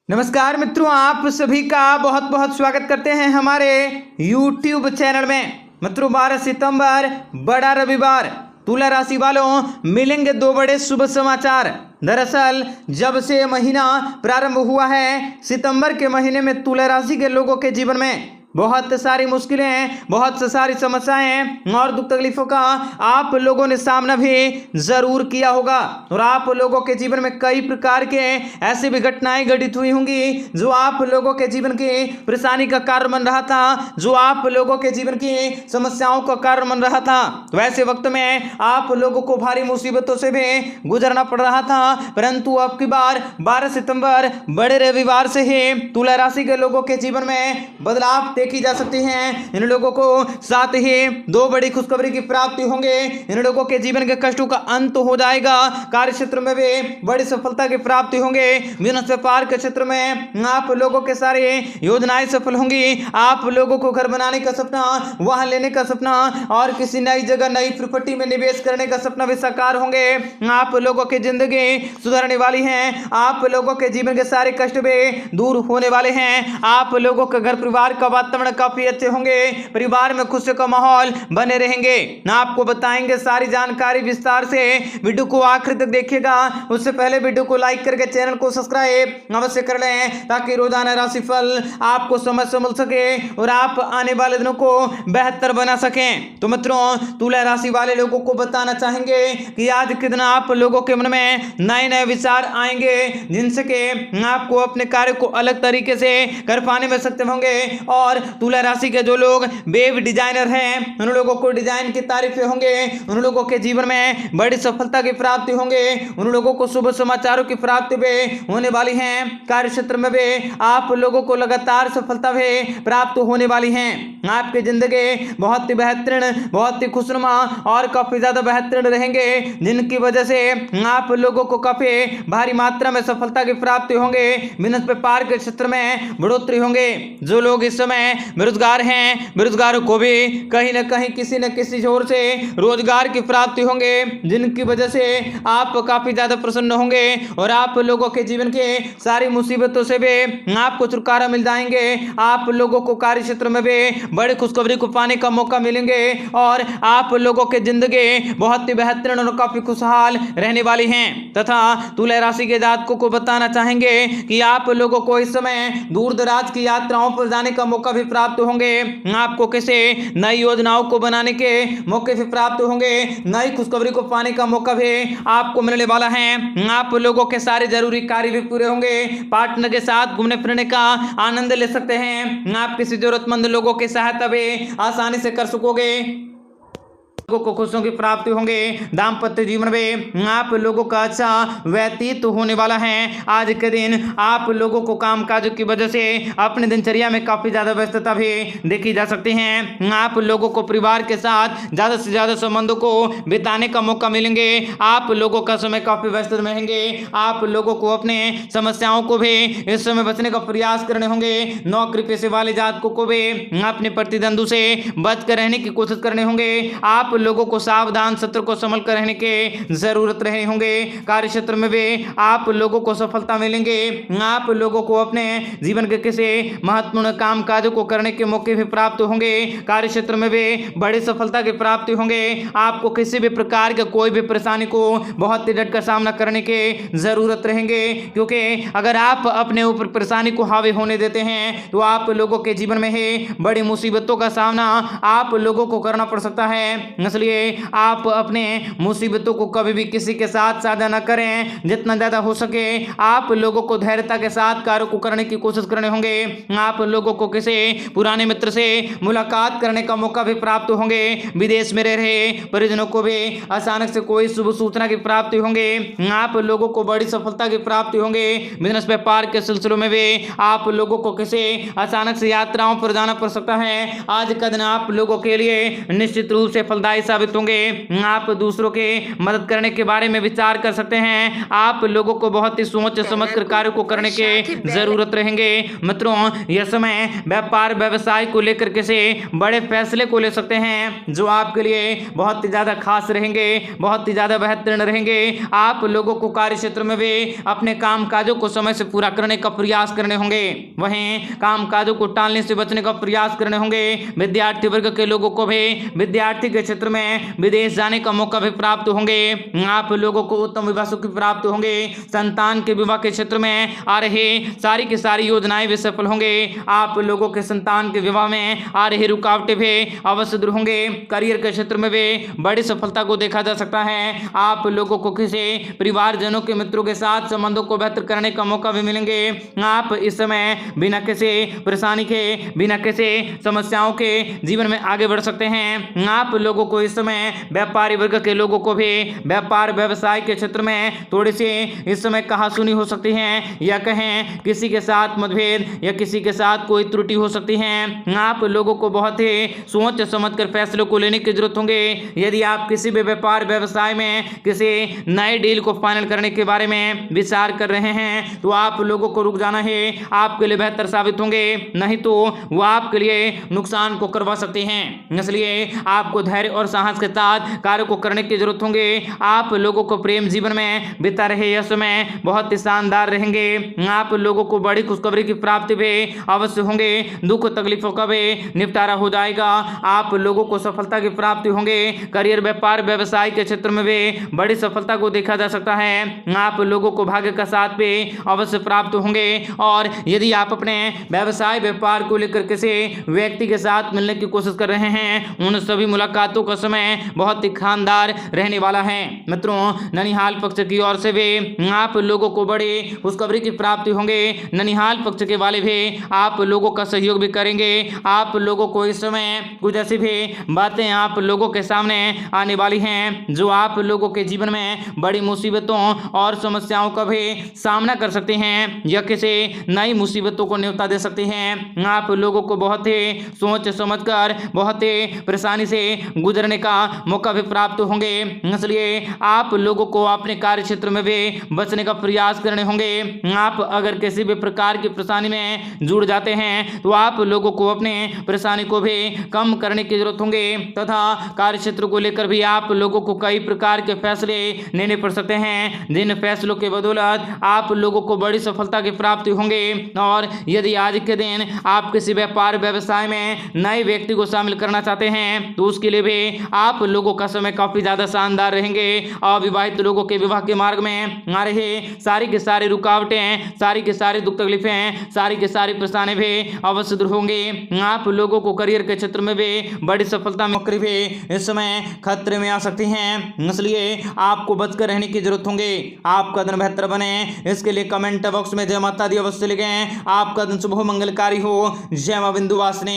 नमस्कार मित्रों, आप सभी का बहुत बहुत स्वागत करते हैं हमारे YouTube चैनल में। मित्रों, 12 सितंबर बड़ा रविवार, तुला राशि वालों मिलेंगे दो बड़े शुभ समाचार। दरअसल जब से महीना प्रारंभ हुआ है, सितंबर के महीने में तुला राशि के लोगों के जीवन में बहुत सारी मुश्किलें, बहुत सारी समस्याएं और दुख तकलीफों का आप लोगों ने सामना भी जरूर किया होगा और आप लोगों के जीवन में कई प्रकार के ऐसी भी घटनाएं घटित हुई होंगी जो आप लोगों के जीवन की परेशानी का कारण बन रहा था, जो आप लोगों के जीवन की समस्याओं का कारण बन रहा था। तो ऐसे वक्त में आप लोगों को भारी मुसीबतों से भी गुजरना पड़ रहा था, परंतु अब की बार 12 सितंबर बड़े रविवार से ही तुला राशि के लोगों के जीवन में बदलाव देखी जा सकती हैं। इन लोगों को साथ ही दो बड़ी खुशखबरी की प्राप्ति होंगे। इन लोगों के जीवन के कष्टों का अंत हो जाएगा। कार्य क्षेत्र में भी बड़ी सफलता की प्राप्ति होंगे। बिजनेस व्यापार के क्षेत्र में आप लोगों के सारे योजनाएं सफल होंगी। आप लोगों को घर बनाने का सपना, वाहन लेने का सपना और किसी नई जगह, नई प्रॉपर्टी में निवेश करने का सपना भी साकार होंगे। आप लोगों की जिंदगी सुधरने वाली है। आप लोगों के जीवन के सारे कष्ट भी दूर होने वाले हैं। आप लोगों के घर परिवार का वातावरण काफी अच्छे होंगे। परिवार में खुशी का माहौल बने रहेंगे। आपको बताएंगे सारी जानकारी विस्तार से। वीडियो को आखिर तक देखिएगा। उससे पहले वीडियो को लाइक करके चैनल को सब्सक्राइब अवश्य कर लें ताकि रोजाना राशिफल आपको समय से मिल सके और आप आने वाले दिनों को बेहतर बना सकें। तो मित्रों, तुला राशि वाले लोगों को बताना चाहेंगे कि आज के दिन आप लोगों के मन में नए नए विचार आएंगे जिनसे कि आपको अपने कार्य को अलग तरीके से कर पाने में सक्षम होंगे। और तुला राशि के जो लोग वेब डिजाइनर हैं, उन लोगों को डिजाइन की तारीफें होंगे। उन लोगों के जीवन में बड़ी सफलता की प्राप्ति होंगे। उन लोगों को शुभ समाचारों की प्राप्ति भी होने वाली है। कार्य क्षेत्र में भी आप लोगों को लगातार सफलता भी प्राप्त होने वाली है। आपकी जिंदगी बहुत ही बेहतरीन, बहुत ही खुशनुमा और काफी ज्यादा बेहतरीन रहेंगे, जिनकी वजह से आप लोगों को काफी भारी मात्रा में सफलता की प्राप्ति होंगे। बिजनेस व्यापार के क्षेत्र में बढ़ोतरी होंगे। जो लोग इस समय बेरोजगार हैं, बेरोजगारों को भी कहीं ना कहीं किसी न किसी जोर से रोजगार की प्राप्ति होंगे, जिनकी वजह से आप काफी ज्यादा प्रसन्न होंगे और आप लोगों के जीवन के सारी मुसीबतों से भी आपको छुटकारा मिल जाएंगे। आप लोगों को कार्य क्षेत्र में भी बड़ी खुशखबरी को पाने का मौका मिलेंगे और आप लोगों की जिंदगी बहुत ही बेहतरीन और काफी खुशहाल रहने वाली है। तथा तुला राशि के जातकों को बताना चाहेंगे कि आप लोगों को इस समय दूर दराज की यात्राओं पर जाने का मौका भी प्राप्त होंगे। आपको किसी नई योजनाओं को बनाने के मौके भी प्राप्त होंगे। नई खुशखबरी को पाने का मौका भी आपको मिलने वाला है। आप लोगों के सारे जरूरी कार्य भी पूरे होंगे। पार्टनर के साथ घूमने फिरने का आनंद ले सकते हैं। आप किसी जरूरतमंद लोगों की सहायता भी आसानी से कर सकोगे। लोगों को खुशियों की प्राप्ति होंगे। दाम्पत्य जीवन में आप लोगों का अच्छा व्यतीत होने वाला है। आज के दिन आप लोगों को कामकाज की वजह से अपने दिनचर्या में काफी ज्यादा व्यस्तता भी देखी जा सकती है। आप लोगों को परिवार के साथ ज्यादा से ज्यादा संबंधों को बिताने का मौका मिलेंगे। आप लोगों का समय काफी व्यस्त रहेंगे। आप लोगों को अपने समस्याओं को भी इस समय बचने का प्रयास करने होंगे। नौकरी पेशे वाले जातकों को भी अपने प्रतिद्वंद्वी से बच कर रहने की कोशिश करने होंगे। आप लोगों को सावधान, सतर्क को संभल कर रहने की जरूरत रहे होंगे। कार्य क्षेत्र में भी आप लोगों को सफलता मिलेंगे। आप लोगों को अपने जीवन के किसी महत्वपूर्ण काम काजों को करने के मौके भी प्राप्त होंगे। कार्य क्षेत्र में भी बड़ी सफलता की प्राप्ति होंगे। आपको किसी भी प्रकार के कोई भी परेशानी को बहुत ही डट कर सामना करने की जरूरत रहेंगे, क्योंकि अगर आप अपने ऊपर परेशानी को हावी होने देते हैं तो आप लोगों के जीवन में ही बड़ी मुसीबतों का सामना आप लोगों को करना पड़ सकता है। इसलिए आप अपने मुसीबतों को कभी भी किसी के साथ साझा न करें। जितना ज्यादा हो सके आप लोगों को धैर्यता के साथ कार्य को करने की कोशिश करने होंगे। आप लोगों को किसी पुराने मित्र से मुलाकात करने का मौका भी प्राप्त होंगे। विदेश में रह रहे परिजनों को भी अचानक से कोई शुभ सूचना की प्राप्ति होंगे। आप लोगों को बड़ी सफलता की प्राप्ति होंगे। बिजनेस व्यापार के सिलसिलों में भी आप लोगों को किसी अचानक से यात्राओं पर जाना पड़ सकता है। आज का दिन आप लोगों के लिए निश्चित रूप से फलदायी फलदायी साबित होंगे। आप दूसरों के मदद करने के बारे में विचार कर सकते हैं। आप लोगों को बहुत ही सोच समझ कर कार्य को करने के जरूरत रहेंगे। मित्रों, यह समय व्यापार व्यवसाय को लेकर किसी बड़े फैसले को ले सकते हैं जो आपके लिए बहुत ही ज्यादा खास रहेंगे, बहुत ही ज्यादा बेहतरीन रहेंगे। आप लोगों को कार्य क्षेत्र में भी अपने काम काजों को समय से पूरा करने का प्रयास करने होंगे, वहीं काम काजों को टालने से बचने का प्रयास करने होंगे। विद्यार्थी वर्ग के लोगों को भी विद्यार्थी के क्षेत्र में विदेश जाने का मौका भी प्राप्त होंगे। आप लोगों को उत्तम विवाह सुख प्राप्त होंगे। संतान के विवाह के क्षेत्र में आ रही सारी की सारी योजनाएं भी सफल होंगे। आप लोगों के संतान के विवाह में आ रही रुकावटें भी अवश्य दूर होंगे। करियर के क्षेत्र में भी बड़ी सफलता को देखा जा सकता है। आप लोगों को किसी परिवारजनों के मित्रों के साथ संबंधों को बेहतर करने का मौका भी मिलेंगे। आप इस समय बिना किसी परेशानी के, बिना किसी समस्याओं के जीवन में आगे बढ़ सकते हैं। आप लोगों को इस समय व्यापारी वर्ग के लोगों को भी व्यापार व्यवसाय के क्षेत्र में थोड़ी सी इस समय कहासुनी हो सकती है, या कहें किसी के साथ मतभेद या किसी के साथ कोई त्रुटि हो सकती है। आप लोगों को बहुत ही सोच समझकर फैसलों को लेने की जरूरत होंगे। यदि आप किसी भी व्यापार व्यवसाय में किसी नए डील को फाइनल करने के बारे में विचार कर रहे हैं तो आप लोगों को रुक जाना है, आपके लिए बेहतर साबित होंगे, नहीं तो वो आपके लिए नुकसान को करवा सकते हैं। इसलिए आपको धैर्य और साहस के साथ कार्य को करने की जरूरत होंगे। आप लोगों को प्रेम जीवन में बिता रहे यह समय बहुत ही शानदार रहेंगे। आप लोगों को बड़ी खुशखबरी की प्राप्ति भी अवश्य होंगे। दुख तकलीफों का भी निपटारा हो जाएगा। आप लोगों को सफलता की प्राप्ति होंगे। करियर व्यापार व्यवसाय के क्षेत्र में भी बड़ी सफलता को देखा जा सकता है। आप लोगों को भाग्य का साथ भी अवश्य प्राप्त होंगे। और यदि आप अपने व्यवसाय व्यापार को लेकर किसी व्यक्ति के साथ मिलने की कोशिश कर रहे हैं, उन सभी मुलाकातों का समय बहुत ही शानदार रहने वाला है। मित्रों, ननिहाल पक्ष की ओर से भी आप लोगों को बड़ी खुशखबरी की प्राप्ति होंगे। ननिहाल पक्ष के वाले भी आप लोगों का सहयोग भी करेंगे। आप लोगों को इस समय कुछ ऐसी भी बातें आप लोगों के सामने आने वाली हैं जो आप लोगों के जीवन में बड़ी मुसीबतों और समस्याओं का भी सामना कर सकते हैं, या किसी नई मुसीबतों को न्योता दे सकते हैं। आप लोगों को बहुत ही सोच समझकर बहुत ही परेशानी से गुजरने का मौका भी प्राप्त होंगे। इसलिए आप लोगों को अपने कार्य क्षेत्र में भी बचने का प्रयास करने होंगे। आप अगर किसी भी प्रकार की परेशानी में जुड़ जाते हैं तो आप लोगों को अपने परेशानी को भी कम करने की जरूरत होंगे, तथा कार्य क्षेत्र को लेकर भी आप लोगों को कई प्रकार के फैसले लेने पड़ सकते हैं, जिन फैसलों के बदौलत आप लोगों को बड़ी सफलता की प्राप्ति होंगे। और यदि आज के दिन आप किसी व्यापार व्यवसाय में नए व्यक्ति को शामिल करना चाहते हैं तो उसके लिए भी आप लोगों का समय काफी ज्यादा शानदार रहेंगे। अविवाहित लोगों के विवाह के मार्ग में आ रहे सारी की सारी रुकावटें, सारी की सारी दुख तकलीफें, सारी की सारी परेशानी भी अवश्य दूर होंगे। आप लोगों को करियर के क्षेत्र में भी बड़ी सफलता नौकरी भी इस समय खतरे में आ सकती हैं, इसलिए आपको बचकर रहने की जरूरत होंगे। आपका दिन बेहतर बने इसके लिए कमेंट बॉक्स में जय माता दी अवश्य लिखें। आपका दिन शुभ मंगलकारी हो। जय मां विंध्यवासिनी।